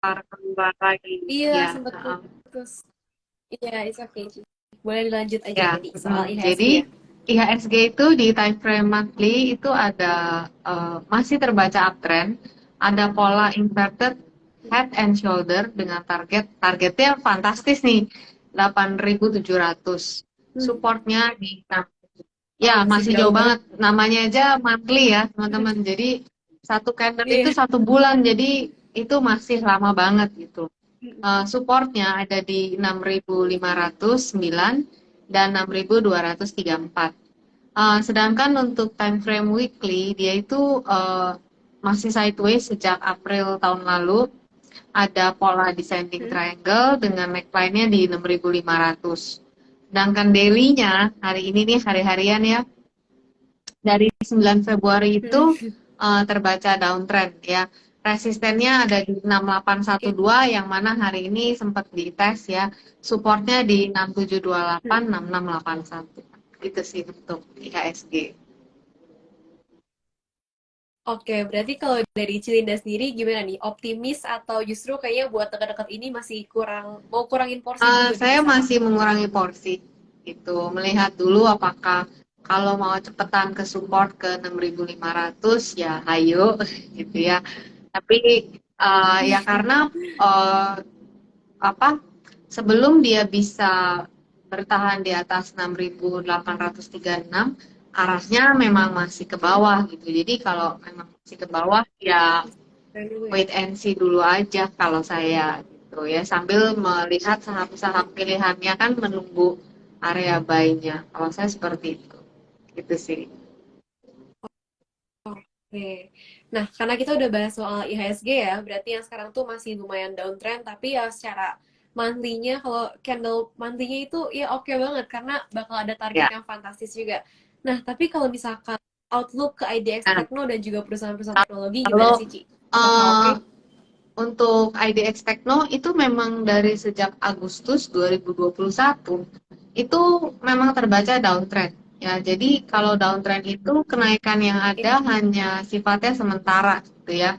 keluar lagi. Iya, Ya, sempat putus. Iya, it's okay, Ci. Boleh dilanjut aja ya. tadi soal IHSG Jadi ya. IHSG itu di time frame monthly itu ada masih terbaca uptrend, ada pola inverted head and shoulder dengan targetnya fantastis nih 8.700. Hmm. Supportnya di Oh, ya masih masih jauh jauh banget. banget. Namanya aja monthly ya teman-teman. Jadi satu candle itu Iya. 1 bulan, jadi itu masih lama banget gitu. Supportnya ada di 6.509 dan 6.234. Sedangkan untuk time frame weekly dia itu masih sideways sejak April tahun lalu. Ada pola descending Hmm. triangle dengan neckline-nya di 6.500. Sedangkan daily-nya hari ini nih hari harian ya, dari 9 Februari itu Hmm. terbaca downtrend ya. Resistennya ada di Oke. 6812 yang mana hari ini sempat dites ya. Supportnya di 6728, Hmm. 6681. Itu sih untuk IHSG. Oke, berarti kalau dari Cilinda sendiri gimana nih? Optimis atau justru kayaknya buat dekat-dekat ini masih kurang, mau kurangin porsi dulu nih Saya di saham? masih mengurangi porsi. Itu melihat dulu apakah kalau mau cepetan ke support ke 6.500 ya ayo gitu ya. Tapi ya karena uh, apa sebelum dia bisa bertahan di atas 6.836 arahnya memang masih ke bawah gitu. Jadi kalau memang masih ke bawah ya Keren dulu ya. wait and see dulu aja kalau saya gitu ya sambil melihat saham-saham pilihannya kan menunggu area buy-nya. Kalau saya seperti itu. Gitu sih. Oke. Nah, karena kita udah bahas soal IHSG ya, berarti yang sekarang tuh masih lumayan downtrend, tapi ya secara monthly-nya, kalau candle monthly-nya itu ya oke banget, karena bakal ada target Ya. yang fantastis juga. Nah, tapi kalau misalkan outlook ke IDX Nah, Tekno dan juga perusahaan-perusahaan teknologi gimana kalau sih, Ci? Apakah oke? uh, untuk IDX Tekno itu memang dari sejak Agustus 2021 itu memang terbaca downtrend. Ya, jadi kalau downtrend itu kenaikan yang ada Iya. hanya sifatnya sementara gitu ya.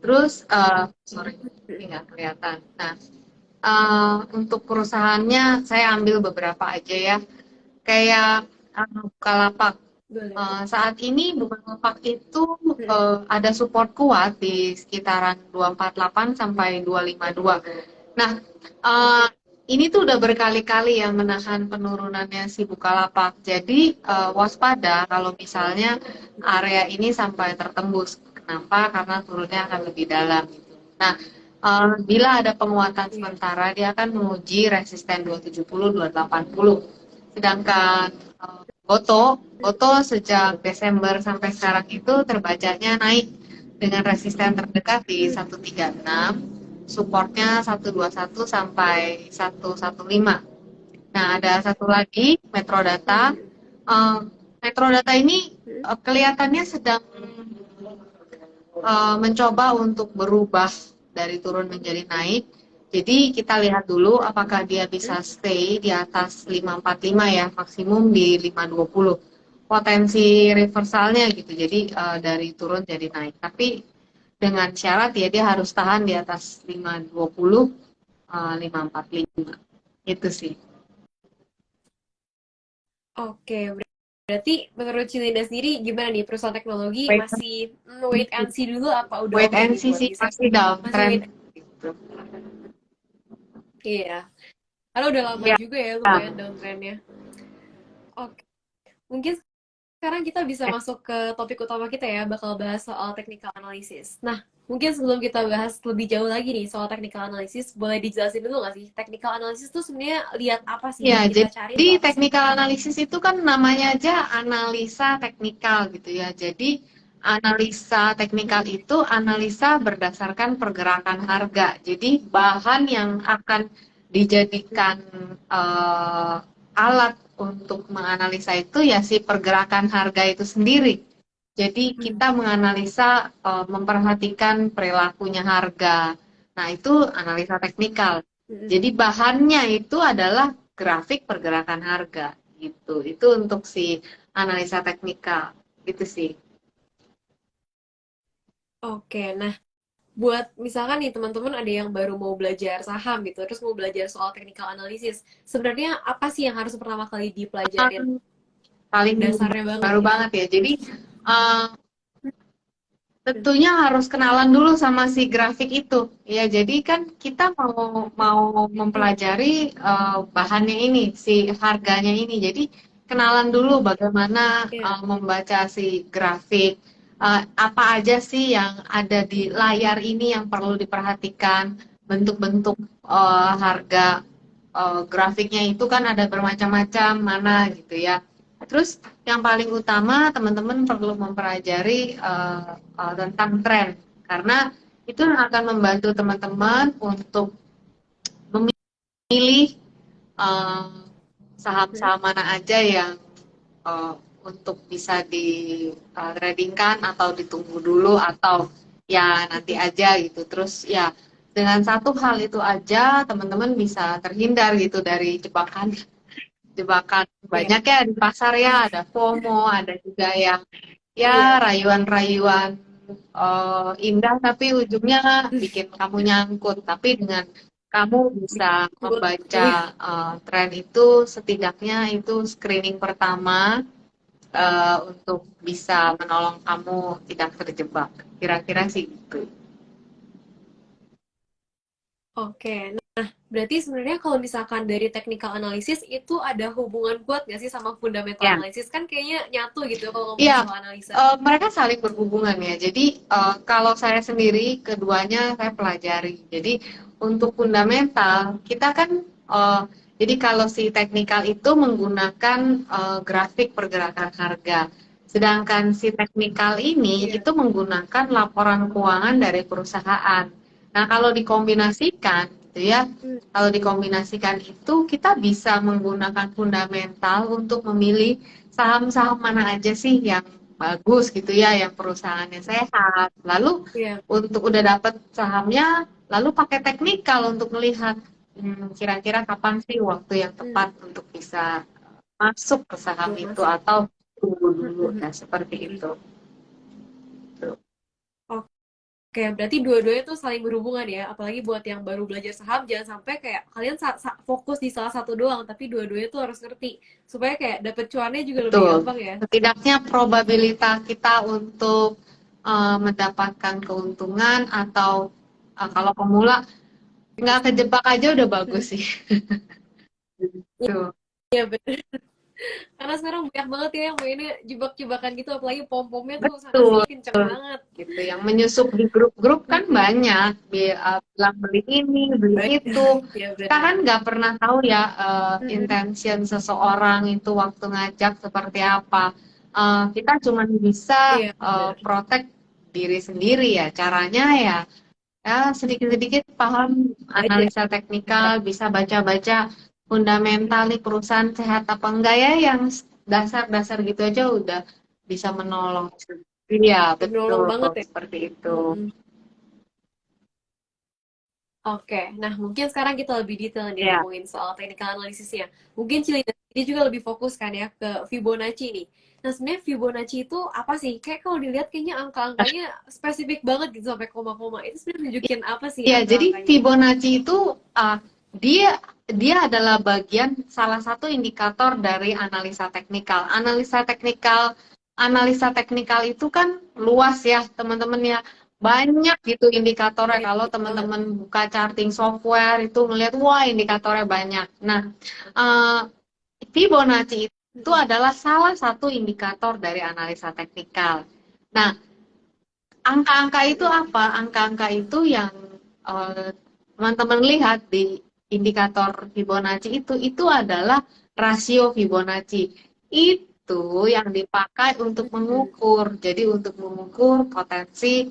Terus, sorry, ini nggak kelihatan. Nah, untuk perusahaannya saya ambil beberapa aja ya. Kayak Bukalapak. Boleh. Saat ini Bukalapak itu Hmm. ada support kuat di sekitaran 248 sampai 252. Nah, eh, ini tuh udah berkali-kali ya menahan penurunannya si Bukalapak. Jadi waspada kalau misalnya area ini sampai tertembus. Kenapa? Karena turunnya akan lebih dalam. Nah, bila ada penguatan Iya. sementara, dia akan menguji resisten 270, 280. Sedangkan Goto, Goto sejak Desember sampai sekarang itu terbacanya naik dengan resisten terdekat di Hmm. 136, supportnya 121 sampai 115. Nah, ada satu lagi Metrodata. Hmm. Eh, Metrodata ini Hmm. kelihatannya sedang mencoba untuk berubah dari turun menjadi naik. Jadi kita lihat dulu apakah dia bisa Hmm. stay di atas 545 ya, maksimum di 520. Potensi reversalnya gitu. Jadi dari turun jadi naik. Tapi dengan syarat ya dia harus tahan di atas 520, 545. Itu sih. Oke, berarti menurut Cilinda sendiri gimana nih perusahaan teknologi Wait, masih wait and see dulu apa udah wait oke and nih see buat sih di sell? pasti Masih downtrend wait. gitu. Iya, karena udah lama Ya, juga ya lumayan downtrendnya. Oke, mungkin sekarang kita bisa masuk ke topik utama kita ya, bakal bahas soal technical analysis. Nah, mungkin sebelum kita bahas lebih jauh lagi nih soal technical analysis, boleh dijelasin dulu nggak sih? Technical analysis tuh sebenarnya lihat apa sih ya, yang kita cari jadi tuh apa sih? technical analysis itu kan namanya aja analisa teknikal gitu ya. Jadi analisa teknikal Mm-mm. itu analisa berdasarkan pergerakan harga. Jadi bahan yang akan dijadikan eh, alat untuk menganalisa itu ya si pergerakan harga itu sendiri. Jadi kita menganalisa, memperhatikan perilakunya harga. Nah, itu analisa teknikal. Mm-mm. Jadi bahannya itu adalah grafik pergerakan harga gitu. Itu untuk si analisa teknikal. Gitu sih. Oke, nah buat misalkan nih teman-teman ada yang baru mau belajar saham gitu, terus mau belajar soal technical analysis, sebenarnya apa sih yang harus pertama kali dipelajarin? Paling Dasarnya banget baru gitu. banget ya. Jadi uh, tentunya harus kenalan dulu sama si grafik itu. Ya, jadi kan kita mau mau mempelajari bahannya ini, si harganya ini. Jadi kenalan dulu bagaimana Iya. membaca si grafik. Apa aja sih yang ada di layar ini yang perlu diperhatikan. Bentuk-bentuk harga grafiknya itu kan ada bermacam-macam mana gitu ya. Terus yang paling utama teman-teman perlu mempelajari tentang tren karena itu akan membantu teman-teman untuk memilih eh, Hmm. saham-saham mana aja yang eh, untuk bisa di tradingkan atau ditunggu dulu atau ya nanti aja gitu. Terus ya dengan satu hal itu aja teman-teman bisa terhindar gitu dari jebakan jebakan Iya. banyak ya di pasar ya Oke. ada FOMO ada juga yang ya Iya. rayuan-rayuan indah tapi ujungnya bikin kamu nyangkut tapi dengan kamu bisa Betul. membaca tren itu setidaknya itu screening pertama untuk bisa menolong kamu tidak terjebak kira-kira sih gitu Oke, nah berarti sebenarnya kalau misalkan dari technical analysis itu ada hubungan kuat nggak sih sama fundamental ya. analysis? Kan kayaknya nyatu gitu ya kalau Iya, ngomongin soal analisa. mereka saling berhubungan ya. Jadi kalau saya sendiri keduanya saya pelajari. Jadi untuk fundamental kita kan jadi kalau si teknikal itu menggunakan grafik pergerakan harga. Sedangkan si teknikal ini Iya. itu menggunakan laporan keuangan dari perusahaan. Nah, kalau dikombinasikan gitu ya, Hmm. kalau dikombinasikan itu kita bisa menggunakan fundamental untuk memilih saham-saham mana aja sih yang bagus gitu ya, yang perusahaannya sehat. Lalu Iya. untuk udah dapet sahamnya, lalu pakai teknikal untuk melihat kira-kira kapan sih waktu yang Hmm. tepat untuk bisa masuk ke saham Buat itu masuk. atau tunggu Hmm, dulu. hmm, hmm. Nah, seperti itu. Tuh. Oke, berarti dua-duanya tuh saling berhubungan ya. Apalagi buat yang baru belajar saham, jangan sampai kayak kalian fokus di salah satu doang, tapi dua-duanya tuh harus ngerti supaya kayak dapet cuannya juga lebih Betul. gampang ya. Setidaknya probabilitas kita untuk mendapatkan keuntungan atau kalau pemula nggak kejebak aja udah bagus Hmm. sih. Gitu. Iya bener. Karena sekarang banyak banget ya yang mainnya jebak-jebakan gitu, apalagi pom-pomnya tuh sana Betul sini kenceng banget. gitu. Yang menyusup di grup-grup kan Mm-mm. banyak, bilang beli ini, beli Baik. itu. Ya Kita kan benar. nggak pernah tahu ya Mm-mm. intention seseorang itu waktu ngajak seperti apa. Kita cuma bisa Iya benar. protect diri sendiri ya. Caranya ya, ya sedikit-sedikit paham Belajar. analisa teknikal, bisa baca-baca fundamental nih perusahaan sehat apa enggak ya, yang dasar-dasar gitu aja udah bisa menolong. Iya, Udah betul, menolong banget ya. seperti itu. Mm-mm. Oke, nah mungkin sekarang kita lebih detail nih Ya, ngomongin soal technical analisisnya. Mungkin Cilina ini juga lebih fokus kan ya ke Fibonacci nih. Nah sebenarnya Fibonacci itu apa sih? Kayak kalau dilihat kayaknya angka-angkanya spesifik banget gitu sampai koma-koma. Itu sebenarnya nunjukin apa sih ya, jadi angka-angkanya? Fibonacci itu dia dia adalah bagian salah satu indikator dari analisa teknikal. Analisa teknikal itu kan luas ya, teman-teman ya. Banyak gitu indikatornya. Banyak Kalau banget. teman-teman buka charting software itu melihat, wah indikatornya banyak. Nah, eh, Fibonacci itu Mm-mm. adalah salah satu indikator dari analisa teknikal. Nah, angka-angka itu Mm-mm. apa? Angka-angka itu yang teman-teman lihat di indikator Fibonacci itu adalah rasio Fibonacci. Itu yang dipakai untuk Mm-mm. mengukur. Jadi untuk mengukur potensi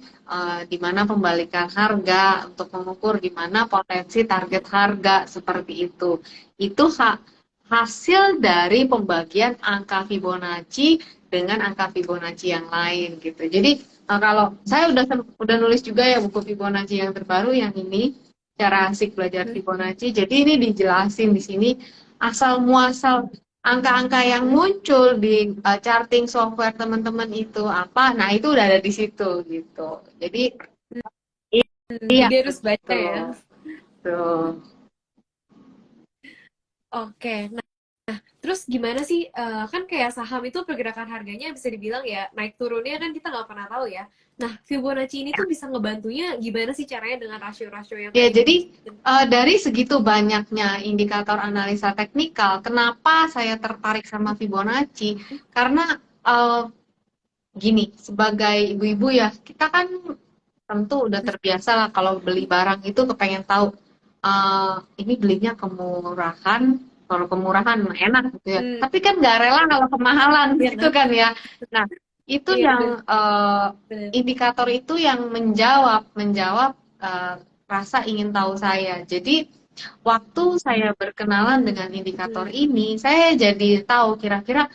di mana pembalikan harga, untuk mengukur di mana potensi target harga seperti itu. Itu hasil dari pembagian angka Fibonacci dengan angka Fibonacci yang lain gitu. Jadi kalau saya udah nulis juga ya buku Fibonacci yang terbaru yang ini cara asik belajar Mm-mm. Fibonacci. Jadi ini dijelasin di sini asal muasal angka-angka yang Mm-mm. muncul di charting software teman-teman itu apa. Nah, itu udah ada di situ gitu. Jadi Iya, Jadi harus baca betul. ya. Betul. Oke, nah terus gimana sih, kan kayak saham itu pergerakan harganya bisa dibilang ya naik turunnya kan kita nggak pernah tahu ya. Nah, Fibonacci ini tuh bisa ngebantunya gimana sih caranya dengan rasio-rasio yang Ya, kayak gitu? jadi dari segitu banyaknya indikator analisa teknikal, kenapa saya tertarik sama Fibonacci? Karena eh, gini, sebagai ibu-ibu ya, kita kan tentu udah terbiasa lah kalau beli barang itu kepengen tahu ini belinya kemurahan, kalau kemurahan enak gitu ya. Hmm, Tapi kan nggak rela kalau kemahalan iya gitu kan? kan ya. Nah, itu Iya yang bener. indikator itu yang menjawab rasa ingin tahu saya. Jadi waktu saya berkenalan Hmm, dengan indikator hmm, ini, saya jadi tahu kira-kira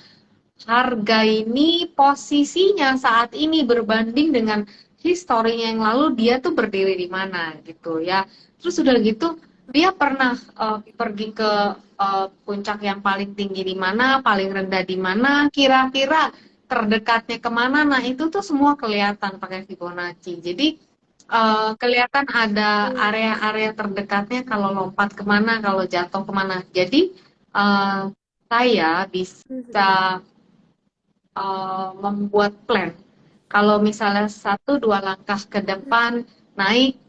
harga ini posisinya saat ini berbanding dengan historinya yang lalu dia tuh berdiri di mana gitu ya. Terus udah gitu dia pernah pergi ke puncak yang paling tinggi di mana, paling rendah di mana, kira-kira terdekatnya kemana. Nah itu tuh semua kelihatan pakai Fibonacci. Jadi kelihatan ada hmm, area-area terdekatnya kalau lompat kemana, kalau jatuh kemana. Jadi uh, saya bisa hmm, membuat plan. Kalau misalnya satu dua langkah ke hmm, depan naik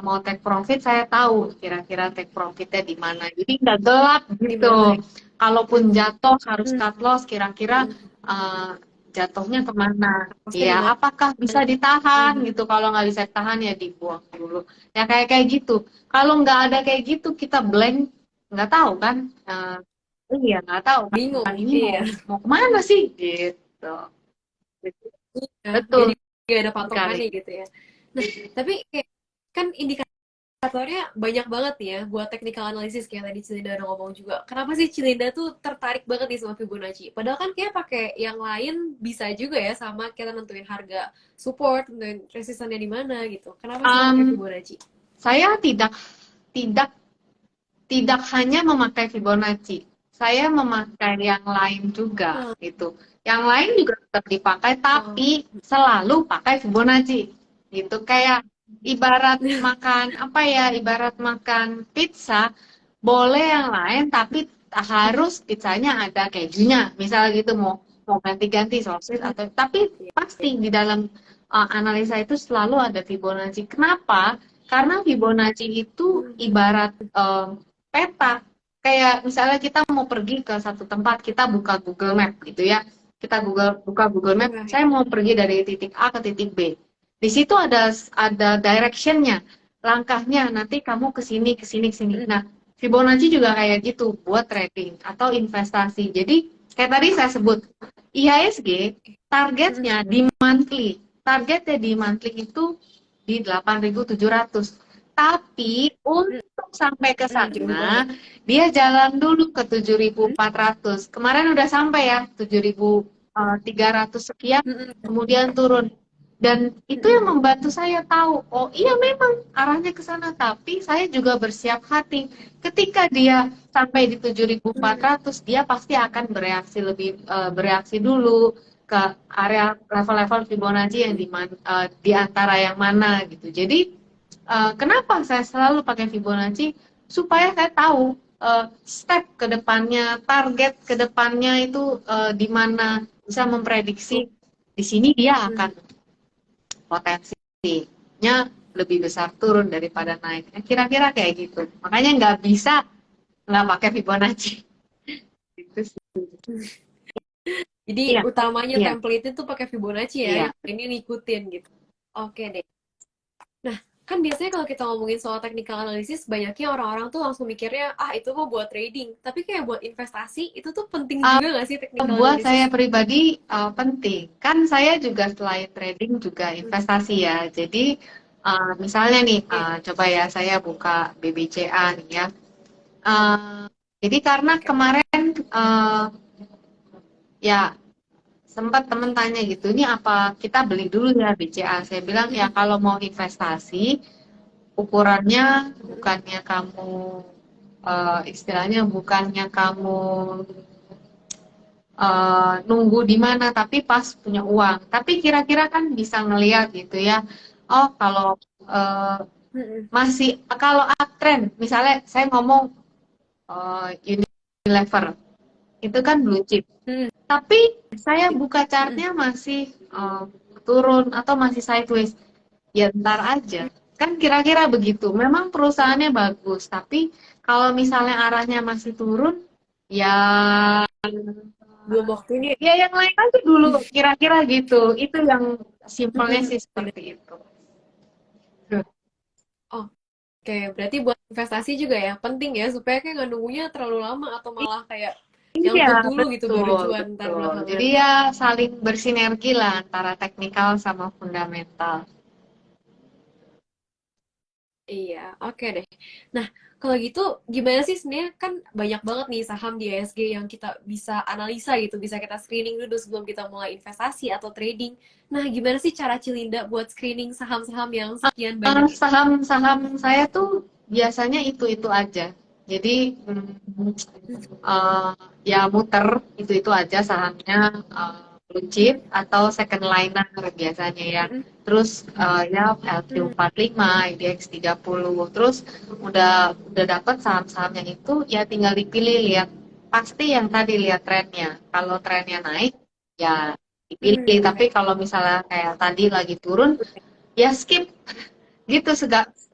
mau take profit, saya tahu kira-kira take profitnya di mana. Jadi nggak gelap di gitu. mana? Kalaupun jatuh harus Hmm, cut loss, kira-kira hmm, uh, jatuhnya kemana? pasti Ya, di mana? apakah bisa ditahan Hmm, gitu? Kalau nggak bisa ditahan ya dibuang dulu. Ya kayak kayak gitu. Kalau nggak ada kayak gitu, kita blank, nggak tahu kan? Iya, nggak tahu kan bingung. ini mau Iya. mau kemana sih gitu. Iya, Betul jadi gak ada sekali. patokannya gitu ya. Nah, tapi kayak kan indikatornya banyak banget nih ya buat technical analysis kayak tadi Cilinda udah ngomong juga. Kenapa sih Cilinda tuh tertarik banget nih sama Fibonacci? Padahal kan kayak pakai yang lain bisa juga ya sama kita nentuin harga support, nentuin resistannya di mana gitu. Kenapa sih pakai Um, Fibonacci? saya tidak tidak hanya memakai Fibonacci. Saya memakai yang lain juga Hmm, gitu. Yang lain juga tetap dipakai oh. tapi selalu pakai Fibonacci gitu. Kayak ibarat makan apa ya? Ibarat makan pizza, boleh yang lain tapi harus pizzanya ada kejunya. Misalnya gitu mau mau ganti-ganti sosis atau tapi pasti di dalam analisa itu selalu ada Fibonacci. Kenapa? Karena Fibonacci itu ibarat peta. Kayak misalnya kita mau pergi ke satu tempat, kita buka Google Map gitu ya. Kita buka Google Map, Nah, saya mau pergi dari titik A ke titik B. Di situ ada direction-nya, langkahnya. Nanti kamu ke sini, ke sini, ke sini. Nah, Fibonacci juga kayak gitu buat trading atau investasi. Jadi kayak tadi saya sebut IHSG targetnya di monthly. Targetnya di monthly itu di 8.700. Tapi untuk sampai ke jauh banget. sana, dia jalan dulu ke 7.400. Kemarin udah sampai ya, 7.300 sekian, kemudian turun. Dan itu yang membantu saya tahu, oh iya memang arahnya ke sana, tapi saya juga bersiap hati. Ketika dia sampai di 7.400, dia pasti akan bereaksi dulu ke area level-level Fibonacci yang di antara yang mana gitu. Jadi kenapa saya selalu pakai Fibonacci? Supaya saya tahu step ke depannya, target ke depannya itu di mana bisa memprediksi di sini dia akan potensinya lebih besar turun daripada naik. Kira-kira kayak gitu. Makanya nggak bisa nggak pakai Fibonacci. Gitu sih. Jadi Iya, utamanya iya, template itu pakai Fibonacci ya, iya. yang ini ngikutin gitu. Oke deh. Nah, kan biasanya kalau kita ngomongin soal technical analysis, banyaknya orang-orang tuh langsung mikirnya, ah itu mah buat trading. Tapi kayak buat investasi, itu tuh penting Uh, juga nggak sih technical buat analysis? saya pribadi penting. Kan saya juga selain trading juga investasi ya. Jadi misalnya nih, Oke, coba ya saya buka BBCA nih ya. Uh, jadi karena oke. kemarin ya sempat temen tanya gitu, ini apa kita beli dulu ya BCA? Saya bilang ya kalau mau investasi, ukurannya bukannya kamu istilahnya bukannya kamu nunggu di mana, tapi pas punya uang. Tapi kira-kira kan bisa ngeliat gitu ya. Oh, kalau Mm-mm. Masih kalau uptrend, misalnya saya ngomong Unilever, itu kan blue chip. Mm-mm. Tapi saya buka Mm-mm. chartnya masih turun atau masih sideways. Ya ntar aja. Kan kira-kira begitu. Memang perusahaannya bagus, tapi kalau misalnya arahnya masih turun, ya Belum waktunya. ya yang lain aja dulu. Kira-kira gitu. Itu yang simpelnya Mm-mm. sih Bener. seperti itu. Oke, berarti buat investasi juga ya penting ya supaya kayak nggak nunggunya terlalu lama atau malah kayak Iya, nyangkut dulu gitu baru betul, cuan ntar betul. belakangan. Jadi ya saling bersinergi lah antara teknikal sama fundamental. Iya, oke deh. Nah, kalau gitu gimana sih sebenarnya kan banyak banget nih saham di ISG yang kita bisa analisa gitu, bisa kita screening dulu sebelum kita mulai investasi atau trading. Nah, gimana sih cara Cilinda buat screening saham-saham yang sekian banyak itu? Saham-saham saya tuh biasanya itu-itu aja. Jadi eh, ya muter itu aja sahamnya, blue chip atau second liner biasanya ya. Mm-mm. Terus ya Mm. LQ45, IDX 30. Terus udah dapat saham-saham yang itu ya tinggal dipilih, lihat pasti yang tadi lihat trennya. Kalau trennya naik ya dipilih. Mm. Tapi kalau misalnya kayak tadi lagi turun ya skip gitu,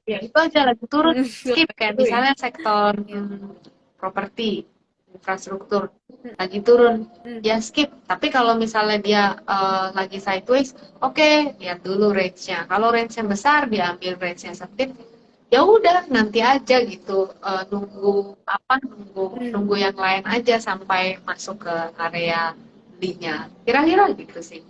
ya itu aja lagi turun Mm. skip, kayak Itu ya. misalnya sektor properti infrastruktur lagi turun Mm. ya skip. Tapi kalau misalnya dia lagi sideways, oke, lihat dulu range-nya. Kalau range-nya besar diambil, range-nya sempit ya udah nanti aja gitu. Nunggu apa, nunggu Mm. nunggu yang lain aja sampai masuk ke area belinya, kira-kira gitu sih.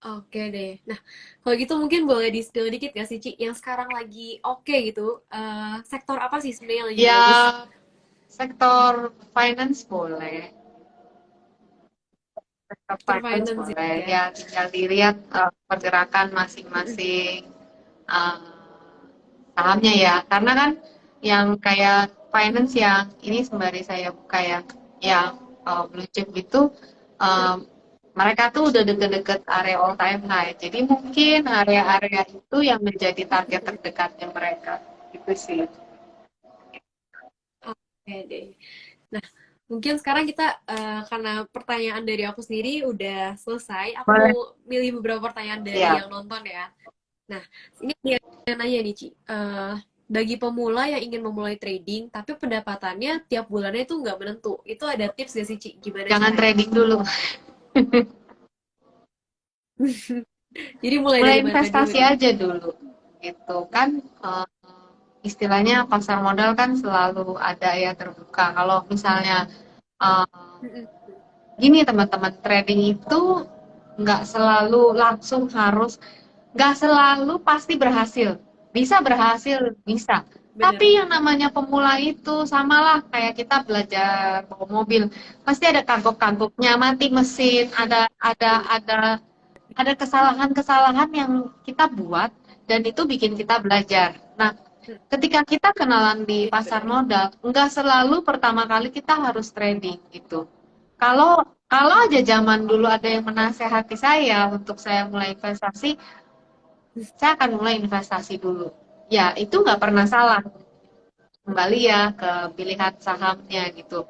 Oke deh. Nah, kalau gitu mungkin boleh di-spill dikit gak sih, Ci? Yang sekarang lagi oke gitu, sektor apa sih sebenarnya yang lagi Ya bagus? sektor finance boleh. Sektor Sektor finance finance boleh, ya. ya tinggal dilihat pergerakan Mm-mm. masing-masing uh, sahamnya ya. Karena kan yang kayak finance yang ini sembari saya buka ya, yang blue chip itu Mm. um, mereka tuh udah deket-deket area all time high. Jadi mungkin area-area itu yang menjadi target terdekatnya mereka. Gitu sih. Oke deh. Nah, mungkin sekarang kita karena pertanyaan dari aku sendiri udah selesai, aku mau Boleh. milih beberapa pertanyaan dari Ya. yang nonton ya. Nah, ini dia yang nanya nih, Ci. Bagi pemula yang ingin memulai trading, tapi pendapatannya tiap bulannya itu nggak menentu. Itu ada tips gak sih, Ci? Gimana Jangan caranya? trading dulu. Jadi mulai Mulai dari mana dulu investasi nih? aja dulu. Gitu kan, istilahnya pasar modal kan selalu ada ya, terbuka. Kalau misalnya uh, Mm-mm. gini teman-teman, trading itu nggak selalu langsung harus, nggak selalu pasti berhasil. Bisa berhasil, bisa. Bener. Tapi yang namanya pemula itu samalah kayak kita belajar bawa mobil. Pasti ada kagok-kagoknya, mati mesin, ada kesalahan-kesalahan yang kita buat dan itu bikin kita belajar. Nah, Mm. ketika kita kenalan di Iya, pasar bener. modal, nggak selalu pertama kali kita harus trading gitu. Kalau kalau aja zaman dulu ada yang menasehati saya untuk saya mulai investasi, saya akan mulai investasi dulu. Ya, itu nggak pernah salah. Kembali ya ke pilihan sahamnya gitu.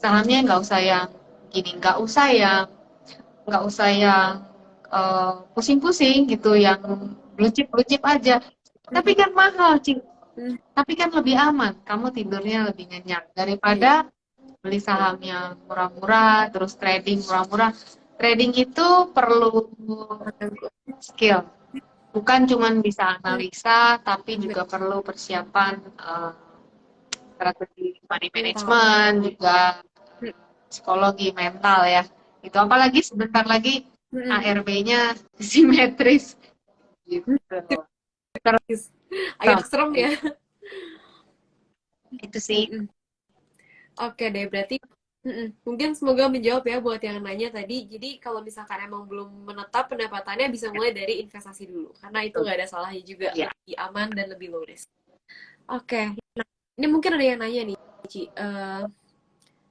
Sahamnya nggak usah yang gini, nggak usah yang pusing-pusing gitu, yang blue chip aja. Tapi Mm-mm. kan mahal, Cing. Mm. Tapi kan lebih aman, kamu tidurnya lebih nyenyak daripada Iya. beli saham yang murah-murah, terus trading murah-murah. Trading itu perlu skill, bukan cuma bisa Mm. analisa, tapi Bener. juga perlu persiapan strategi money Mental. management, juga Mm. psikologi mental ya. Itu apalagi sebentar lagi Mm-mm. ARB-nya simetris gitu. Terus, agak serem ya. Itu sih. Mm-mm. Oke deh, berarti mungkin semoga menjawab ya buat yang nanya tadi. Jadi kalau misalkan emang belum menetap pendapatannya bisa mulai dari investasi dulu. Karena itu nggak ada salahnya juga, Ya. lebih aman dan lebih low risk. Oke, nah ini mungkin ada yang nanya nih, Ci.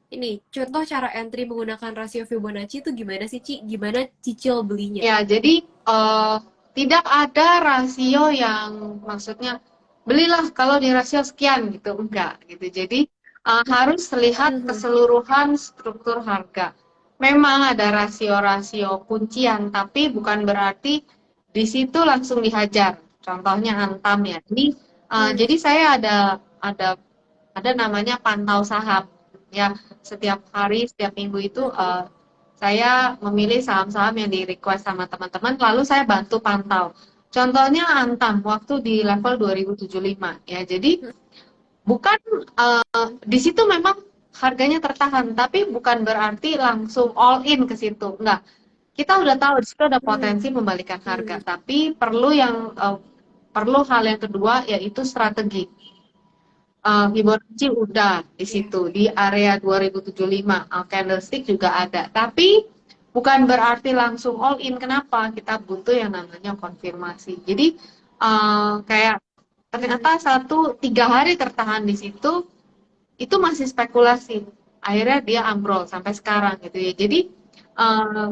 Ini contoh cara entry menggunakan rasio Fibonacci itu gimana sih, Ci? Gimana cicil belinya? Ya, jadi tidak ada rasio yang maksudnya belilah kalau di rasio sekian gitu, enggak gitu. Jadi harus lihat Mhm. keseluruhan struktur harga. Memang ada rasio-rasio kuncian, tapi bukan berarti di situ langsung dihajar. Contohnya Antam ya. Ini Hmm. jadi saya ada ada namanya pantau saham. Ya, setiap hari, setiap minggu itu Mhm. saya memilih saham-saham yang di request sama teman-teman, lalu saya bantu pantau. Contohnya Antam waktu di level 2075 ya. Jadi bukan di situ memang harganya tertahan, tapi bukan berarti langsung all in ke situ. Enggak. Kita udah tahu di situ ada Hmm. potensi membalikan harga, Hmm. tapi perlu hal yang kedua yaitu strategi. Fibonacci udah di Ya. situ di area 2075, candlestick juga ada, tapi bukan berarti langsung all in. Kenapa? Kita butuh yang namanya konfirmasi. Jadi kayak Hmm. ternyata 1-3 hari tertahan di situ, itu masih spekulasi. Akhirnya dia ambrol sampai sekarang gitu ya. Jadi uh,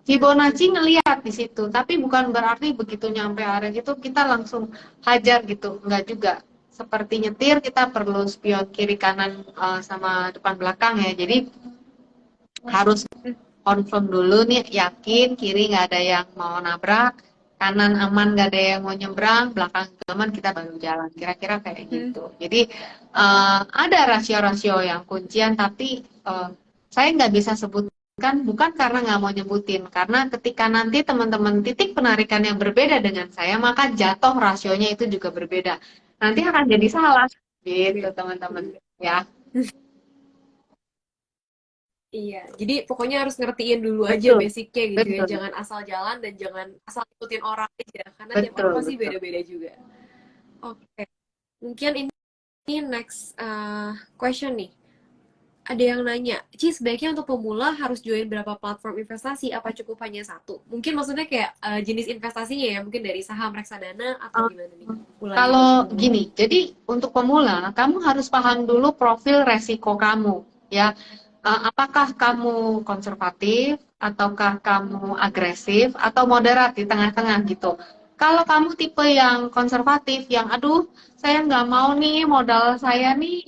Fibonacci ngelihat di situ, tapi bukan berarti begitu nyampe area itu kita langsung hajar gitu, enggak juga. Seperti nyetir kita perlu spion kiri kanan sama depan belakang ya. Jadi harus confirm dulu nih, yakin kiri nggak ada yang mau nabrak, kanan aman nggak ada yang mau nyebrang, belakang aman kita baru jalan. Kira-kira kayak Hmm. gitu. Jadi ada rasio-rasio yang kuncian, tapi saya nggak bisa sebutkan bukan karena nggak mau nyebutin, karena ketika nanti teman-teman titik penarikan yang berbeda dengan saya, maka jatuh rasionya itu juga berbeda. Nanti akan jadi salah gitu Beda. teman-teman ya. Iya, jadi pokoknya harus ngertiin dulu aja Betul, basicnya gitu ya. betul, Jangan asal jalan dan jangan asal ikutin orang aja, karena tiap orang betul, pasti betul. beda-beda juga. Oke, mungkin ini next question nih. Ada yang nanya, Ci sebaiknya untuk pemula harus join berapa platform investasi? Apa cukup hanya satu? Mungkin maksudnya kayak jenis investasinya ya, mungkin dari saham reksadana atau Eh, gimana nih? Mulainya. Kalau gini, jadi untuk pemula, kamu harus paham dulu profil resiko kamu, ya. Apakah kamu konservatif, ataukah kamu agresif, atau moderat di tengah-tengah gitu. Kalau kamu tipe yang konservatif, yang aduh, saya nggak mau nih modal saya nih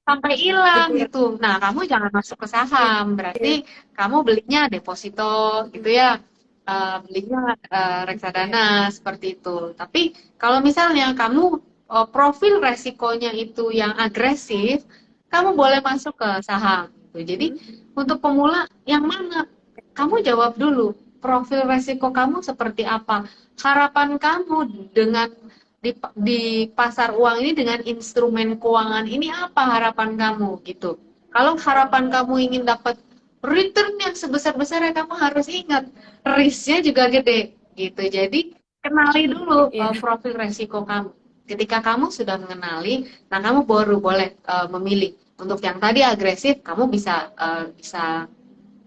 sampai hilang Berkurang. gitu. Nah, kamu jangan masuk ke Iya. saham, berarti kamu belinya deposito gitu ya. Belinya Iya. reksadana seperti itu. Tapi kalau misalnya kamu profil resikonya itu yang agresif, kamu boleh masuk ke saham. Gitu. Jadi Hmm. untuk pemula yang mana? Kamu jawab dulu. Profil resiko kamu seperti apa? Harapan kamu dengan di pasar uang ini dengan instrumen keuangan ini apa harapan kamu gitu? Kalau harapan kamu ingin dapat return yang sebesar-besarnya, kamu harus ingat risknya juga gede gitu. Jadi kenali dulu Iya. profil resiko kamu. Ketika kamu sudah mengenali, nah kamu baru boleh memilih. Untuk yang tadi agresif, kamu bisa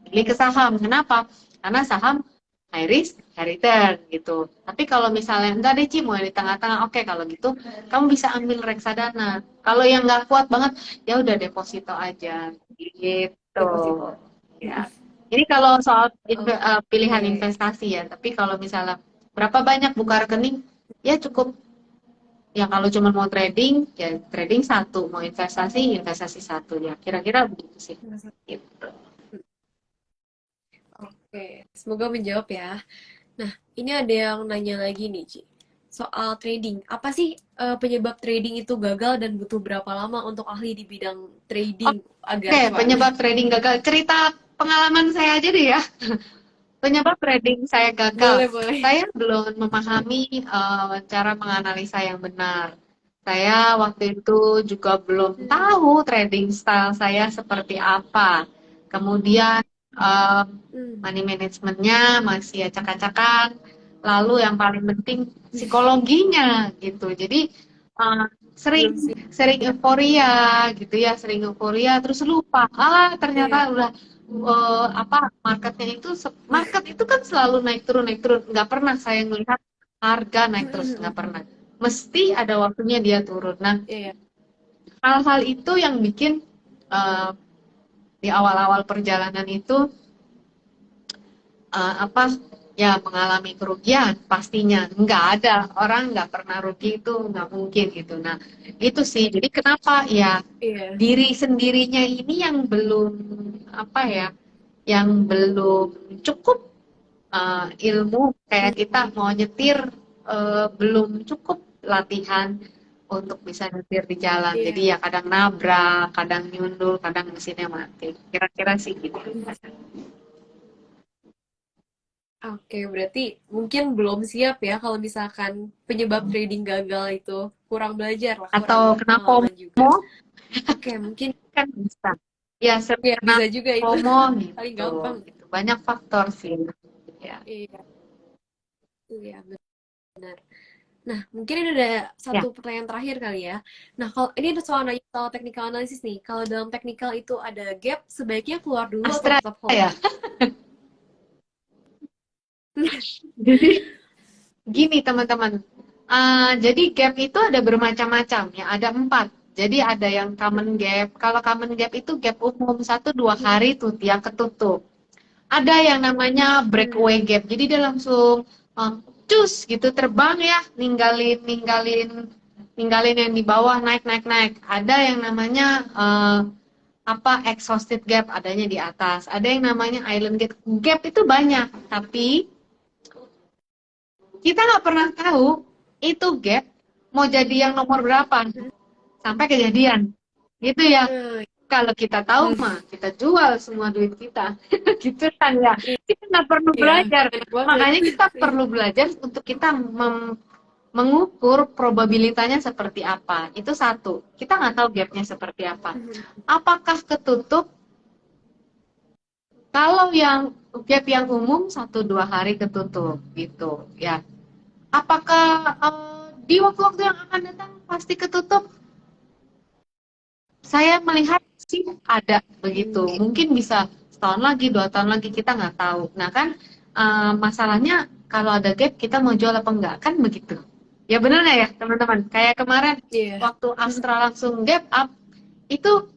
pilih ke saham. Kenapa? Karena saham high risk, high return gitu. Tapi kalau misalnya enggak deh Ci, mau di tengah-tengah, oke kalau gitu kamu bisa ambil reksadana. Kalau yang nggak kuat banget, ya udah deposito aja gitu. Deposit. Ya. Ini kalau soal pilihan Oke. investasi ya. Tapi kalau misalnya berapa banyak buka rekening, ya cukup. Ya kalau cuma mau trading, ya trading satu. Mau investasi, investasi satu ya. Kira-kira begitu sih. Gitu. Oke, semoga menjawab ya. Nah, ini ada yang nanya lagi nih, Ci. Soal trading. Apa sih penyebab trading itu gagal dan butuh berapa lama untuk ahli di bidang trading agar Oke, cuan? penyebab trading gagal. Cerita pengalaman saya aja deh ya. Penyebab trading saya gagal. Boleh, boleh. Saya belum memahami cara menganalisa yang benar. Saya waktu itu juga belum Hmm. tahu trading style saya seperti apa. Kemudian eh, Hmm. money managementnya masih acak-acakan. Lalu yang paling penting psikologinya gitu. Jadi eh, sering Belum sih. sering euforia gitu ya, sering euforia terus lupa. Ternyata Iya. udah apa marketnya itu market itu kan selalu naik turun nggak pernah saya melihat harga naik terus nggak pernah, mesti ada waktunya dia turun. Nah, Iya. hal-hal itu yang bikin uh, di awal-awal perjalanan itu apa ya mengalami kerugian pastinya. Nggak ada orang nggak pernah rugi itu nggak mungkin gitu. Nah itu sih. Jadi kenapa ya Iya. diri sendirinya ini yang belum apa ya, yang belum cukup ilmu kayak kita Hmm. mau nyetir belum cukup latihan untuk bisa nyetir di jalan. Jadi Iya. ya kadang nabrak, kadang nyundul, kadang mesinnya mati. Kira-kira sih gitu. Oke, berarti mungkin belum siap ya kalau misalkan penyebab trading gagal itu kurang belajar lah, kurang Atau kena pengalaman juga. FOMO Oke, mungkin kan bisa. Ya sering ya kena bisa juga itu. FOMO Paling gitu. gampang. Gitu. Banyak faktor sih. Ya. Iya, iya benar. Nah, mungkin ini ada Ya, satu pertanyaan terakhir kali ya. Nah, kalau ini ada soal nanya soal technical analysis nih. Kalau dalam technical itu ada gap, sebaiknya keluar dulu atau Astra tetap hold? ya. Jadi gini teman-teman, jadi gap itu ada bermacam-macam ya, ada 4. Jadi ada yang common gap. Kalau common gap itu gap umum 1-2 hari tuh dia ketutup. Ada yang namanya breakaway Hmm. gap. Jadi dia langsung cus gitu terbang ya, ninggalin ninggalin ninggalin yang di bawah naik naik naik. Ada yang namanya apa exhausted gap adanya di atas. Ada yang namanya island gap. Gap itu banyak, tapi kita nggak pernah tahu itu gap mau jadi yang nomor berapa sampai kejadian. Gitu ya. Hmm. Kalau kita tahu Hmm. mah kita jual semua duit kita. Gitu kan ya. Kita nggak perlu Iya, belajar. enak banget. Makanya kita perlu belajar untuk kita mengukur probabilitasnya seperti apa. Itu satu. Kita nggak tahu gapnya seperti apa. Apakah ketutup? Kalau yang gap yang umum 1-2 hari ketutup gitu ya. Apakah di waktu-waktu yang akan datang pasti ketutup? Saya melihat sih ada begitu. Hmm. Mungkin bisa setahun lagi, 2 tahun lagi kita nggak tahu. Nah kan masalahnya kalau ada gap kita mau jual apa enggak kan begitu. Ya benar nggak ya teman-teman? Kayak kemarin Iya. waktu Astra langsung gap up itu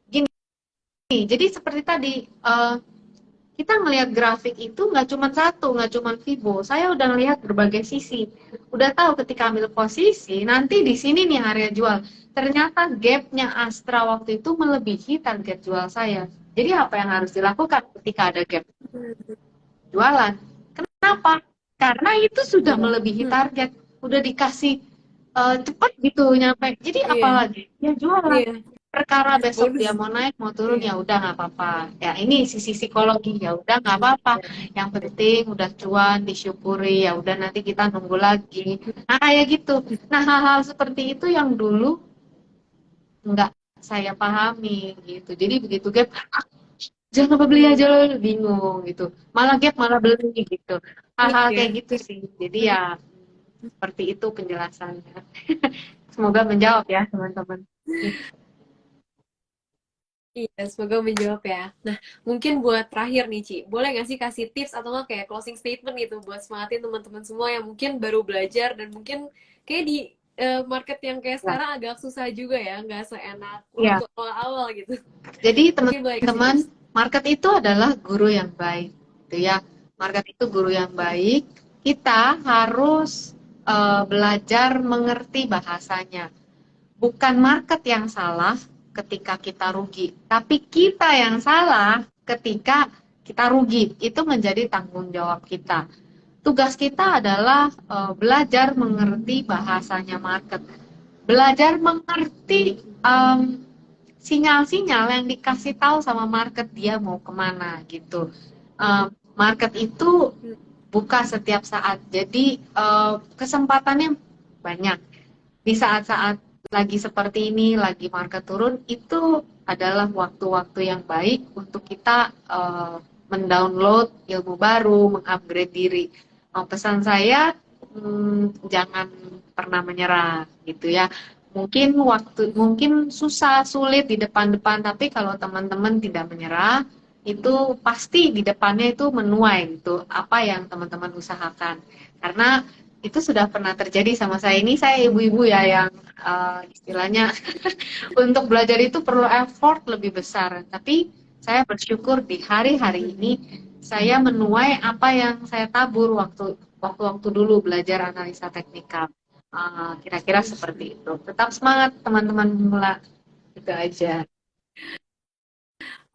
gini. Jadi seperti tadi kita ngelihat grafik itu nggak cuma satu, nggak cuma Vivo. Saya udah ngelihat berbagai sisi. Udah tahu ketika ambil posisi, nanti di sini nih area jual. Ternyata gapnya Astra waktu itu melebihi target jual saya. Jadi apa yang harus dilakukan ketika ada gap? Jualan. Kenapa? Karena itu sudah Jual. melebihi target. Udah dikasih cepat gitu nyampe. Jadi Iya. apalagi? Ya jualan. Iya. Perkara besok dia Bonus. mau naik mau turun Iya. ya udah nggak apa-apa. Ya ini sisi psikologi ya udah nggak apa-apa. Yang penting udah cuan disyukuri ya udah nanti kita nunggu lagi. Nah kayak gitu. Nah hal-hal seperti itu yang dulu nggak saya pahami gitu. Jadi begitu gap jangan apa beli Hmm. aja loh bingung gitu. Malah gap malah beli gitu. Hal-hal Iya. kayak gitu sih. Jadi ya seperti itu penjelasannya. Semoga menjawab ya teman-teman. Iya, semoga menjawab ya. Nah, mungkin buat terakhir nih, Ci. Boleh nggak sih kasih tips atau nggak kayak closing statement gitu buat semangatin teman-teman semua yang mungkin baru belajar dan mungkin kayak di market yang kayak Ya, sekarang agak susah juga ya, nggak seenak ya. waktu awal-awal gitu. Jadi Mungkin boleh kasih teman-teman, tips. market itu adalah guru yang baik, gitu ya. Market itu guru yang baik. Kita harus belajar mengerti bahasanya. Bukan market yang salah ketika kita rugi, tapi kita yang salah ketika kita rugi. Itu menjadi tanggung jawab kita. Tugas kita adalah belajar mengerti bahasanya market. Belajar mengerti sinyal-sinyal yang dikasih tahu sama market dia mau kemana gitu. Market itu buka setiap saat, jadi kesempatannya banyak. Di saat-saat lagi seperti ini, lagi market turun, itu adalah waktu-waktu yang baik untuk kita mendownload ilmu baru, mengupgrade diri. Pesan saya, jangan pernah menyerah gitu ya. Mungkin susah, sulit di depan-depan, tapi kalau teman-teman tidak menyerah, itu pasti di depannya itu menuai itu apa yang teman-teman usahakan. Karena itu sudah pernah terjadi sama saya. Ini saya ibu-ibu ya yang istilahnya untuk belajar itu perlu effort lebih besar. Tapi saya bersyukur di hari-hari ini saya menuai apa yang saya tabur waktu dulu belajar analisa teknikal. Kira-kira seperti itu. Tetap semangat teman-teman pemula. Itu aja.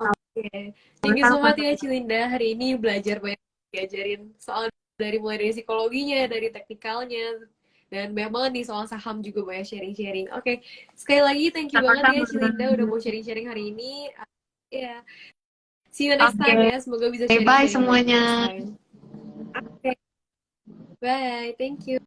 Oke, thank you so Sama-sama. much ya Cilinda. Hari ini belajar banyak diajarin soal dari mulai dari psikologinya, dari teknikalnya, dan banyak banget nih soal saham juga banyak sharing-sharing. Oke, sekali lagi thank you banget ya Sama-sama. Cilinda udah mau sharing-sharing hari ini. Ya, see you next Oke, time ya. Semoga bisa bye sharing-sharing lagi semuanya. next time. Oke, bye. Thank you.